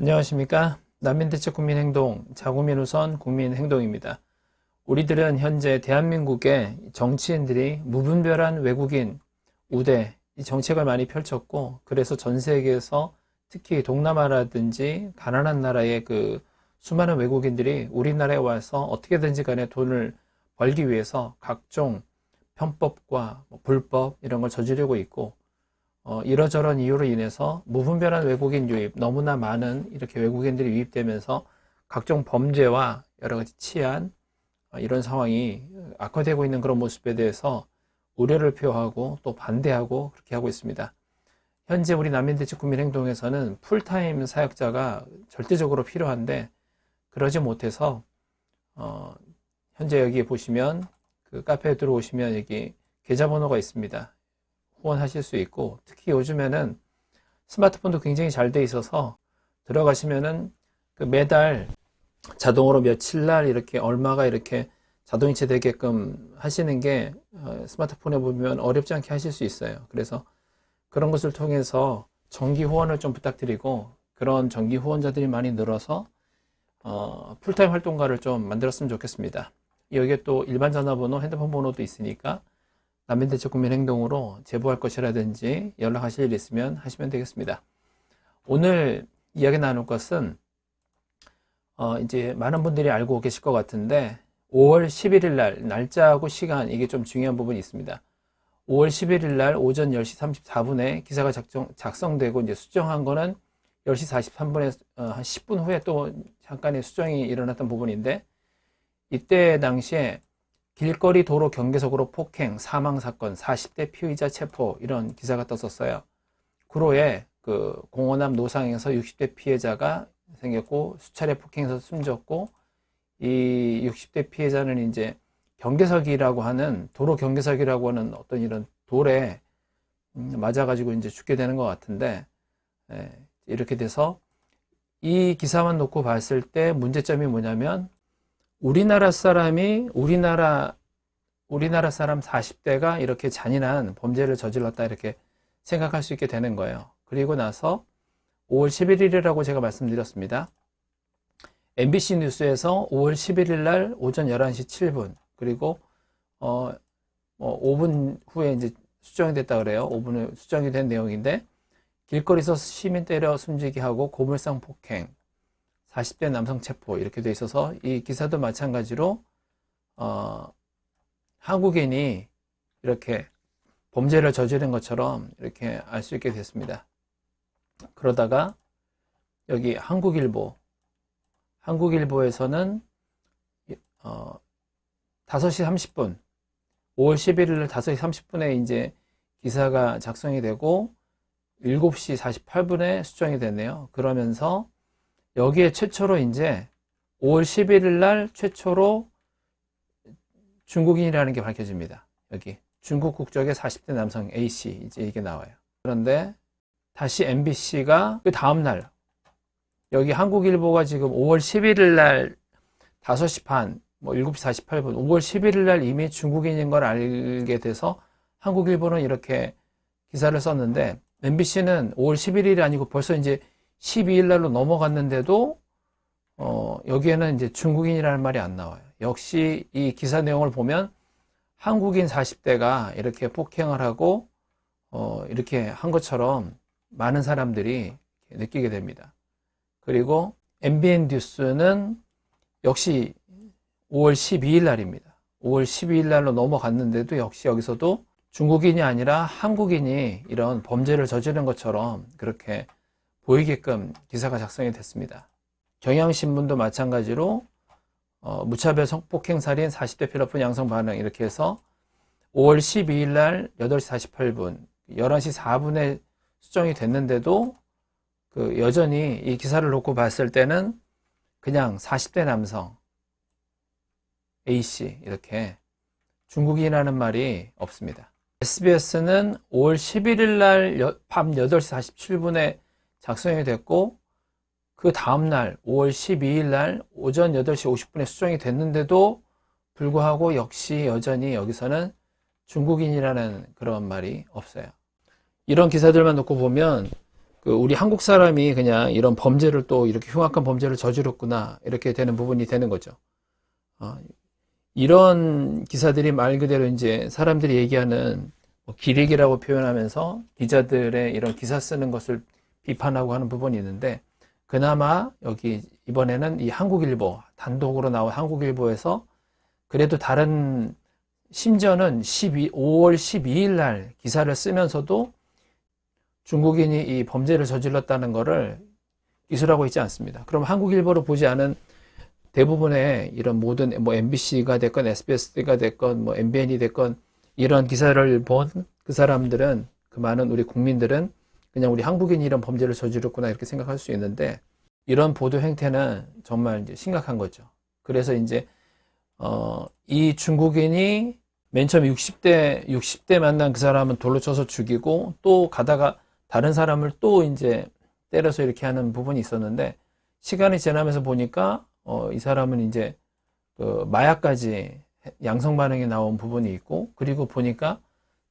안녕하십니까. 난민대책 국민행동, 자국민 우선 국민행동입니다. 우리들은 현재 대한민국의 정치인들이 무분별한 외국인 우대, 이 정책을 많이 펼쳤고, 그래서 전 세계에서 특히 동남아라든지 가난한 나라의 그 수많은 외국인들이 우리나라에 와서 어떻게든지 간에 돈을 벌기 위해서 각종 편법과 불법 이런 걸 저지르고 있고, 이러저런 이유로 인해서 무분별한 외국인 유입, 너무나 많은 이렇게 외국인들이 유입되면서 각종 범죄와 여러 가지 치안, 이런 상황이 악화되고 있는 그런 모습에 대해서 우려를 표하고 또 반대하고 그렇게 하고 있습니다. 현재 우리 난민대책 국민행동에서는 풀타임 사역자가 절대적으로 필요한데 그러지 못해서 현재 여기 보시면 그 카페에 들어오시면 여기 계좌번호가 있습니다. 후원하실 수 있고, 특히 요즘에는 스마트폰도 굉장히 잘 돼 있어서 들어가시면은 그 매달 자동으로 며칠 날 이렇게 얼마가 이렇게 자동이체 되게끔 하시는 게 스마트폰에 보면 어렵지 않게 하실 수 있어요. 그래서 그런 것을 통해서 정기 후원을 좀 부탁드리고, 그런 정기 후원자들이 많이 늘어서 풀타임 활동가를 좀 만들었으면 좋겠습니다. 여기에 또 일반 전화번호, 핸드폰 번호도 있으니까 난민대책 국민행동으로 제보할 것이라든지 연락하실 일 있으면 하시면 되겠습니다. 오늘 이야기 나눌 것은 이제 많은 분들이 알고 계실 것 같은데 5월 11일 날 날짜하고 시간, 이게 좀 중요한 부분이 있습니다. 5월 11일 날 오전 10시 34분에 기사가 작성되고 이제 수정한 거는 10시 43분에 한 10분 후에 또 잠깐의 수정이 일어났던 부분인데, 이때 당시에 길거리 도로 경계석으로 폭행, 사망사건, 40대 피의자 체포, 이런 기사가 떴었어요. 구로에 그 공원앞 노상에서 60대 피해자가 생겼고, 수차례 폭행해서 숨졌고, 이 60대 피해자는 이제 경계석이라고 하는, 도로 경계석이라고 하는 어떤 이런 돌에 맞아가지고 이제 죽게 되는 것 같은데, 이렇게 돼서 이 기사만 놓고 봤을 때 문제점이 뭐냐면, 우리나라 사람 40대가 이렇게 잔인한 범죄를 저질렀다 이렇게 생각할 수 있게 되는 거예요. 그리고 나서 5월 11일이라고 제가 말씀드렸습니다. MBC 뉴스에서 5월 11일 날 오전 11시 7분, 그리고 5분 후에 이제 수정이 됐다 그래요. 5분 후에 수정이 된 내용인데, 길거리에서 시민 때려 숨지게 하고 고물상 폭행, 40대 남성 체포, 이렇게 돼 있어서 이 기사도 마찬가지로 한국인이 이렇게 범죄를 저지른 것처럼 이렇게 알 수 있게 됐습니다. 그러다가 여기 한국일보에서는 5시 30분, 5월 11일 5시 30분에 이제 기사가 작성이 되고 7시 48분에 수정이 됐네요. 그러면서 여기에 최초로 이제 5월 11일 날 최초로 중국인이라는 게 밝혀집니다. 여기 중국 국적의 40대 남성 A씨, 이제 이게 나와요. 그런데 다시 MBC가 그 다음날, 여기 한국일보가 지금 5월 11일 날 5시 반, 7시 48분, 5월 11일 날 이미 중국인인 걸 알게 돼서 한국일보는 이렇게 기사를 썼는데, MBC는 5월 11일이 아니고 벌써 이제 12일 날로 넘어갔는데도 여기에는 이제 중국인이라는 말이 안 나와요. 역시 이 기사 내용을 보면 한국인 40대가 이렇게 폭행을 하고 이렇게 한 것처럼 많은 사람들이 느끼게 됩니다. 그리고 MBN 뉴스는 역시 5월 12일 날입니다. 5월 12일 날로 넘어갔는데도 역시 여기서도 중국인이 아니라 한국인이 이런 범죄를 저지른 것처럼 그렇게 보이게끔 기사가 작성이 됐습니다. 경향신문도 마찬가지로 무차별 성폭행살인 40대 필로폰 양성 반응, 이렇게 해서 5월 12일 날 8시 48분, 11시 4분에 수정이 됐는데도 그 여전히 이 기사를 놓고 봤을 때는 그냥 40대 남성 A씨, 이렇게 중국인이라는 말이 없습니다. SBS는 5월 11일 날 밤 8시 47분에 작성이 됐고, 그 다음날 5월 12일 날 오전 8시 50분에 수정이 됐는데도 불구하고 역시 여전히 여기서는 중국인이라는 그런 말이 없어요. 이런 기사들만 놓고 보면 우리 한국 사람이 그냥 이런 범죄를 또 이렇게 흉악한 범죄를 저질렀구나 이렇게 되는 부분이 되는 거죠. 이런 기사들이 말 그대로 이제 사람들이 얘기하는 기레기라고 표현하면서 기자들의 이런 기사 쓰는 것을 비판하고 하는 부분이 있는데, 그나마 여기 이번에는 이 한국일보 단독으로 나온 한국일보에서 그래도 다른, 심지어는 5월 12일 날 기사를 쓰면서도 중국인이 이 범죄를 저질렀다는 것을 기술하고 있지 않습니다. 그럼 한국일보를 보지 않은 대부분의 이런 모든 뭐 MBC가 됐건 SBS가 됐건 뭐 MBN이 됐건 이런 기사를 본 그 사람들은, 그 많은 우리 국민들은 그냥 우리 한국인이 이런 범죄를 저질렀구나 이렇게 생각할 수 있는데, 이런 보도 행태는 정말 이제 심각한 거죠. 그래서 이제 이 중국인이 맨 처음에 60대 만난 그 사람은 돌로 쳐서 죽이고, 또 가다가 다른 사람을 또 이제 때려서 이렇게 하는 부분이 있었는데, 시간이 지나면서 보니까 이 사람은 이제 그 마약까지 양성 반응이 나온 부분이 있고, 그리고 보니까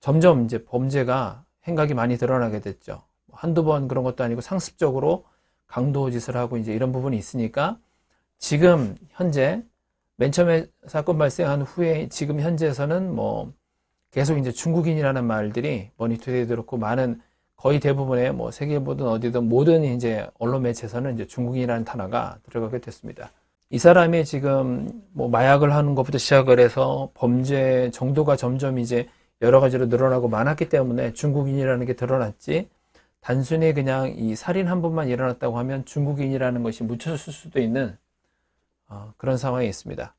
점점 이제 범죄가 행각이 많이 드러나게 됐죠. 한두 번 그런 것도 아니고 상습적으로 강도 짓을 하고 이제 이런 부분이 있으니까, 지금 현재 맨 처음에 사건 발생한 후에 지금 현재에서는 뭐 계속 이제 중국인이라는 말들이 머니투데이도 그렇고 많은, 거의 대부분의 뭐 세계보든 어디든 모든 이제 언론 매체에서는 이제 중국인이라는 단어가 들어가게 됐습니다. 이 사람이 지금 뭐 마약을 하는 것부터 시작을 해서 범죄 정도가 점점 이제 여러 가지로 늘어나고 많았기 때문에 중국인이라는 게 드러났지, 단순히 그냥 이 살인 한 번만 일어났다고 하면 중국인이라는 것이 묻혀질 수도 있는 그런 상황이 있습니다.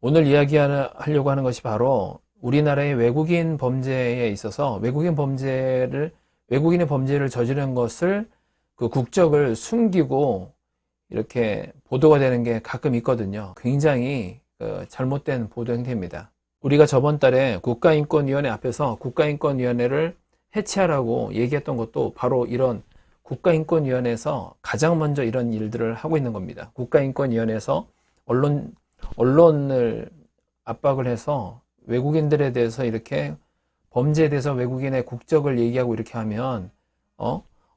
오늘 이야기하려고 하는 것이 바로 우리나라의 외국인 범죄에 있어서 외국인의 범죄를 저지른 것을, 그 국적을 숨기고 이렇게 보도가 되는 게 가끔 있거든요. 굉장히 잘못된 보도 행태입니다. 우리가 저번 달에 국가인권위원회 앞에서 국가인권위원회를 해체하라고 얘기했던 것도 바로 이런 국가인권위원회에서 가장 먼저 이런 일들을 하고 있는 겁니다. 국가인권위원회에서 언론을 압박을 해서 외국인들에 대해서 이렇게 범죄에 대해서 외국인의 국적을 얘기하고 이렇게 하면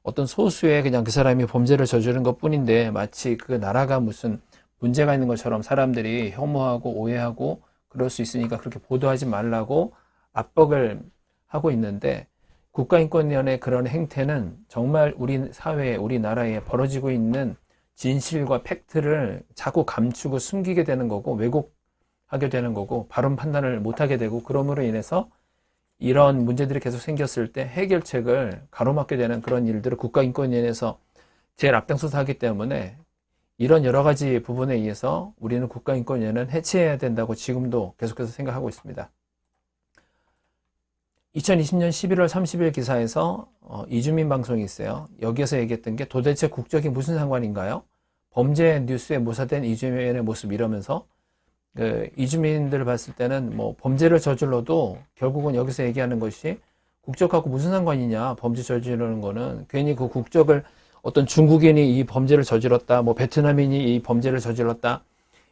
어떤 소수의 그냥 그 사람이 범죄를 저지른 것 뿐인데, 마치 그 나라가 무슨 문제가 있는 것처럼 사람들이 혐오하고 오해하고 그럴 수 있으니까 그렇게 보도하지 말라고 압박을 하고 있는데, 국가인권위원회의 그런 행태는 정말 우리 사회에, 우리나라에 벌어지고 있는 진실과 팩트를 자꾸 감추고 숨기게 되는 거고, 왜곡하게 되는 거고, 바른 판단을 못하게 되고, 그러므로 인해서 이런 문제들이 계속 생겼을 때 해결책을 가로막게 되는 그런 일들을 국가인권위원회에서 제일 앞장서서 하기 때문에, 이런 여러 가지 부분에 의해서 우리는 국가인권위원회는 해체해야 된다고 지금도 계속해서 생각하고 있습니다. 2020년 11월 30일 기사에서 이주민 방송이 있어요. 여기에서 얘기했던 게, 도대체 국적이 무슨 상관인가요? 범죄 뉴스에 모사된 이주민의 모습, 이러면서 이주민들을 봤을 때는 뭐 범죄를 저질러도 결국은 여기서 얘기하는 것이, 국적하고 무슨 상관이냐, 범죄 저지르는 거는. 괜히 그 국적을, 어떤 중국인이 이 범죄를 저질렀다, 뭐 베트남인이 이 범죄를 저질렀다,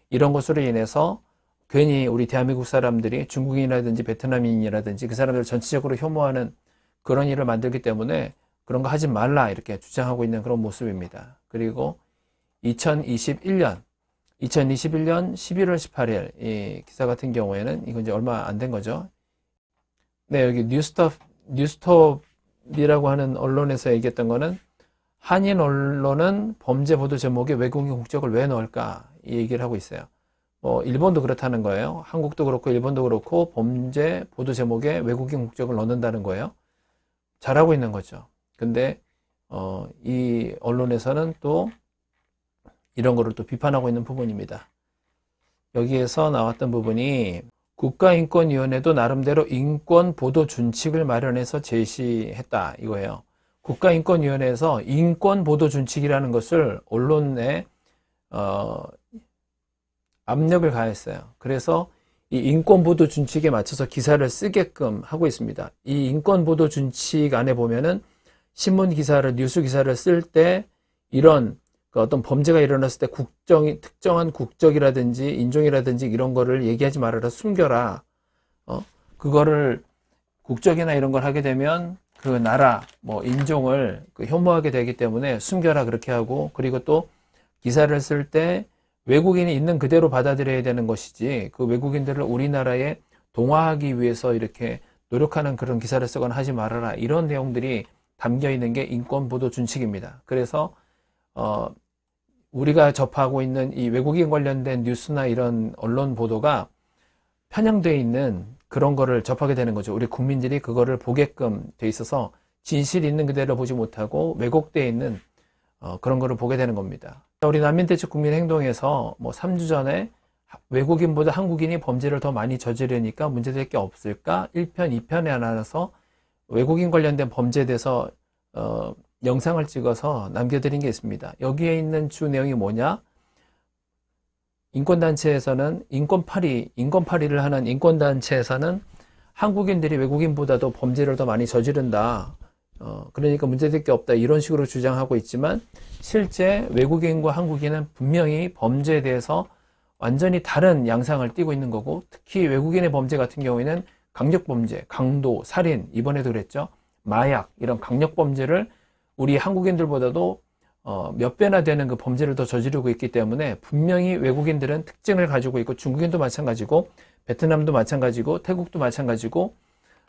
이런 것으로 인해서 괜히 우리 대한민국 사람들이 중국인이라든지 베트남인이라든지 그 사람들을 전체적으로 혐오하는 그런 일을 만들기 때문에 그런 거 하지 말라 이렇게 주장하고 있는 그런 모습입니다. 그리고 2021년 11월 18일 이 기사 같은 경우에는, 이건 이제 얼마 안 된 거죠. 네, 여기 뉴스톱이라고 하는 언론에서 얘기했던 거는, 한인 언론은 범죄 보도 제목에 외국인 국적을 왜 넣을까, 이 얘기를 하고 있어요. 일본도 그렇다는 거예요. 한국도 그렇고 일본도 그렇고 범죄 보도 제목에 외국인 국적을 넣는다는 거예요. 잘하고 있는 거죠. 근데 이 언론에서는 또 이런 거를 또 비판하고 있는 부분입니다. 여기에서 나왔던 부분이, 국가인권위원회도 나름대로 인권 보도 준칙을 마련해서 제시했다, 이거예요. 국가인권위원회에서 인권 보도 준칙이라는 것을 언론에 압력을 가했어요. 그래서 이 인권보도 준칙에 맞춰서 기사를 쓰게끔 하고 있습니다. 이 인권보도 준칙 안에 보면은 신문 기사를, 뉴스 기사를 쓸 때 이런 어떤 범죄가 일어났을 때 특정한 국적이라든지 인종이라든지 이런 거를 얘기하지 말아라, 숨겨라. 그거를 국적이나 이런 걸 하게 되면 그 나라, 뭐 인종을 혐오하게 되기 때문에 숨겨라 그렇게 하고, 그리고 또 기사를 쓸 때 외국인이 있는 그대로 받아들여야 되는 것이지, 그 외국인들을 우리나라에 동화하기 위해서 이렇게 노력하는 그런 기사를 쓰거나 하지 말아라, 이런 내용들이 담겨 있는 게 인권 보도 준칙입니다. 그래서 우리가 접하고 있는 이 외국인 관련된 뉴스나 이런 언론 보도가 편향되어 있는 그런 거를 접하게 되는 거죠. 우리 국민들이 그거를 보게끔 돼 있어서 진실 있는 그대로 보지 못하고 왜곡되어 있는 그런 거를 보게 되는 겁니다. 우리 난민대책 국민행동에서 뭐 3주 전에 외국인보다 한국인이 범죄를 더 많이 저지르니까 문제될 게 없을까? 1편, 2편에 나눠서 외국인 관련된 범죄에 대해서 영상을 찍어서 남겨드린 게 있습니다. 여기에 있는 주 내용이 뭐냐? 인권단체에서는 인권파리를 하는 인권단체에서는 한국인들이 외국인보다도 범죄를 더 많이 저지른다. 그러니까 문제될 게 없다. 이런 식으로 주장하고 있지만 실제 외국인과 한국인은 분명히 범죄에 대해서 완전히 다른 양상을 띠고 있는 거고, 특히 외국인의 범죄 같은 경우에는 강력범죄, 강도, 살인, 이번에도 그랬죠. 마약, 이런 강력범죄를 우리 한국인들보다도 몇 배나 되는 그 범죄를 더 저지르고 있기 때문에 분명히 외국인들은 특징을 가지고 있고, 중국인도 마찬가지고, 베트남도 마찬가지고, 태국도 마찬가지고,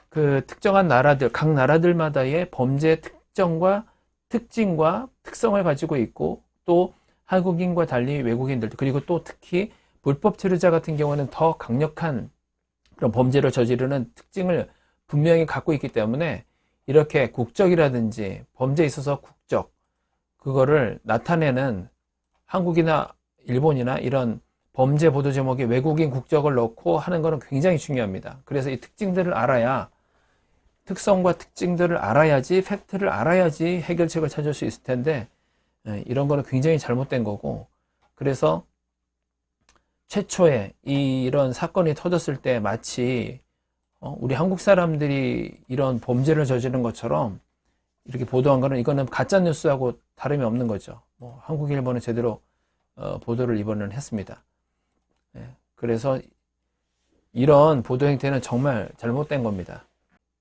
그 특정한 나라들, 각 나라들마다의 범죄 특정과 특징과 특성을 가지고 있고, 또 한국인과 달리 외국인들, 그리고 또 특히 불법 체류자 같은 경우는 더 강력한 그런 범죄를 저지르는 특징을 분명히 갖고 있기 때문에 이렇게 국적이라든지 범죄에 있어서 국적, 그거를 나타내는 한국이나 일본이나 이런 범죄 보도 제목에 외국인 국적을 넣고 하는 거는 굉장히 중요합니다. 그래서 이 특징들을 알아야, 특성과 특징들을 알아야지, 팩트를 알아야지 해결책을 찾을 수 있을 텐데, 이런 거는 굉장히 잘못된 거고, 그래서 최초에 이런 사건이 터졌을 때 마치 우리 한국 사람들이 이런 범죄를 저지른 것처럼 이렇게 보도한 거는, 이거는 가짜 뉴스하고 다름이 없는 거죠. 뭐 한국, 일본은 제대로 보도를 이번에는 했습니다. 그래서 이런 보도 행태는 정말 잘못된 겁니다.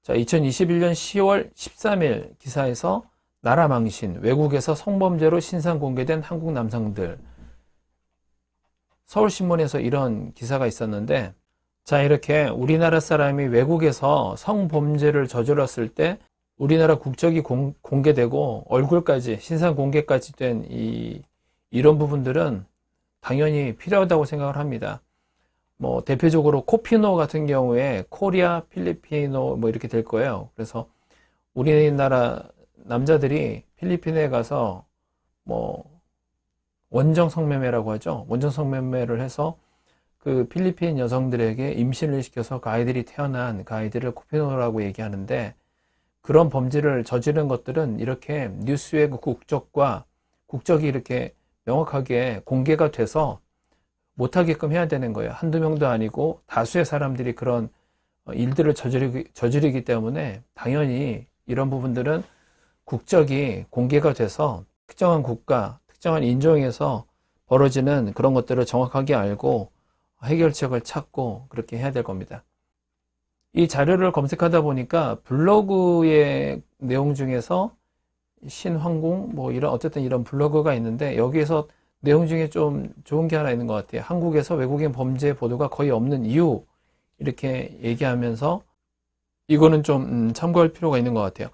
자, 2021년 10월 13일 기사에서 나라 망신, 외국에서 성범죄로 신상 공개된 한국 남성들. 서울신문에서 이런 기사가 있었는데, 자, 이렇게 우리나라 사람이 외국에서 성범죄를 저질렀을 때 우리나라 국적이 공개되고 얼굴까지, 신상 공개까지 된 이런 부분들은 당연히 필요하다고 생각을 합니다. 뭐 대표적으로 코피노 같은 경우에 코리아 필리피노 뭐 이렇게 될 거예요. 그래서 우리나라 남자들이 필리핀에 가서 뭐 원정 성매매라고 하죠. 원정 성매매를 해서 그 필리핀 여성들에게 임신을 시켜서 그 아이들이 태어난 그 아이들을 코피노라고 얘기하는데, 그런 범죄를 저지른 것들은 이렇게 뉴스의 그 국적이 이렇게 명확하게 공개가 돼서 못하게끔 해야 되는 거예요. 한두 명도 아니고 다수의 사람들이 그런 일들을 저지르기 때문에 당연히 이런 부분들은 국적이 공개가 돼서 특정한 국가, 특정한 인종에서 벌어지는 그런 것들을 정확하게 알고 해결책을 찾고 그렇게 해야 될 겁니다. 이 자료를 검색하다 보니까 블로그의 내용 중에서 신황공 뭐 이런 어쨌든 이런 블로그가 있는데, 여기에서 내용 중에 좀 좋은 게 하나 있는 것 같아요. 한국에서 외국인 범죄 보도가 거의 없는 이유, 이렇게 얘기하면서 이거는 좀 참고할 필요가 있는 것 같아요.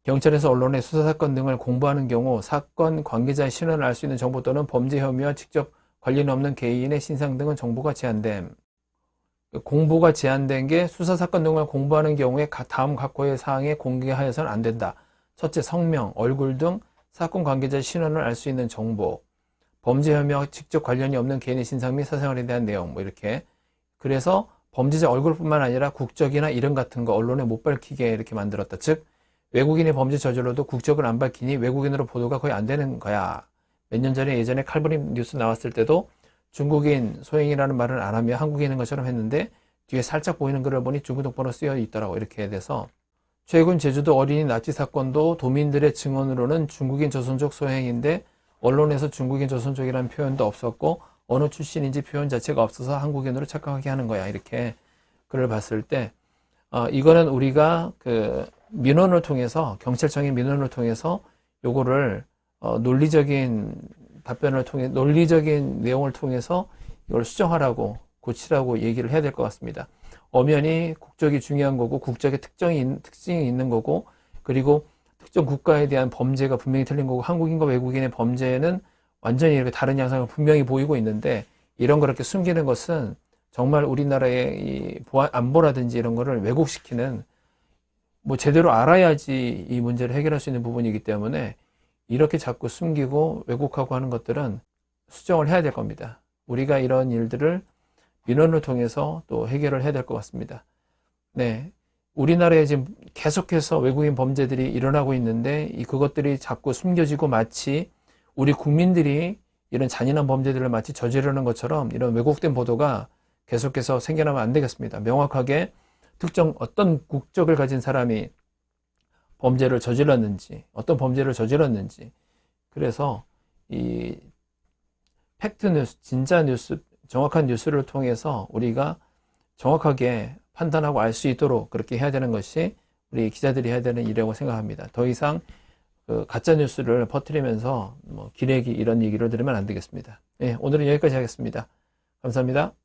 경찰에서 언론의 수사사건 등을 공부하는 경우 사건 관계자의 신원을 알 수 있는 정보 또는 범죄 혐의와 직접 관련 없는 개인의 신상 등은 정보가 제한됨. 공보가 제한된 게 수사사건 등을 공부하는 경우에 다음 각호의 사항에 공개하여서는 안 된다. 첫째, 성명, 얼굴 등 사건 관계자의 신원을 알 수 있는 정보, 범죄 혐의와 직접 관련이 없는 개인의 신상 및 사생활에 대한 내용, 뭐 이렇게. 그래서 범죄자 얼굴뿐만 아니라 국적이나 이름 같은 거 언론에 못 밝히게 이렇게 만들었다. 즉 외국인의 범죄 저질러도 국적을 안 밝히니 외국인으로 보도가 거의 안 되는 거야. 몇 년 전에 예전에 칼브림 뉴스 나왔을 때도 중국인 소행이라는 말을 안 하며 한국인인 것처럼 했는데 뒤에 살짝 보이는 글을 보니 중국 동포로 쓰여 있더라고. 이렇게 돼서 최근 제주도 어린이 납치 사건도 도민들의 증언으로는 중국인 조선족 소행인데 언론에서 중국인 조선족이라는 표현도 없었고 어느 출신인지 표현 자체가 없어서 한국인으로 착각하게 하는 거야. 이렇게 글을 봤을 때 이거는 우리가 그 민원을 통해서, 경찰청의 민원을 통해서 요거를 논리적인 답변을 통해, 논리적인 내용을 통해서 이걸 수정하라고, 고치라고 얘기를 해야 될 것 같습니다. 엄연히 국적이 중요한 거고, 국적의 특징이 있는 거고, 그리고 특정 국가에 대한 범죄가 분명히 틀린 거고, 한국인과 외국인의 범죄는 완전히 이렇게 다른 양상을 분명히 보이고 있는데, 이런 걸 이렇게 숨기는 것은 정말 우리나라의 이 안보라든지 이런 거를 왜곡시키는, 뭐 제대로 알아야지 이 문제를 해결할 수 있는 부분이기 때문에 이렇게 자꾸 숨기고 왜곡하고 하는 것들은 수정을 해야 될 겁니다. 우리가 이런 일들을 민원을 통해서 또 해결을 해야 될 것 같습니다. 네. 우리나라에 지금 계속해서 외국인 범죄들이 일어나고 있는데 그것들이 자꾸 숨겨지고 마치 우리 국민들이 이런 잔인한 범죄들을 마치 저지르는 것처럼 이런 왜곡된 보도가 계속해서 생겨나면 안 되겠습니다. 명확하게 특정 어떤 국적을 가진 사람이 범죄를 저질렀는지, 어떤 범죄를 저질렀는지, 그래서 이 팩트 뉴스, 진짜 뉴스, 정확한 뉴스를 통해서 우리가 정확하게 판단하고 알 수 있도록 그렇게 해야 되는 것이 우리 기자들이 해야 되는 일이라고 생각합니다. 더 이상 그 가짜 뉴스를 퍼뜨리면서 뭐 기레기 이런 얘기를 들으면 안 되겠습니다. 네, 오늘은 여기까지 하겠습니다. 감사합니다.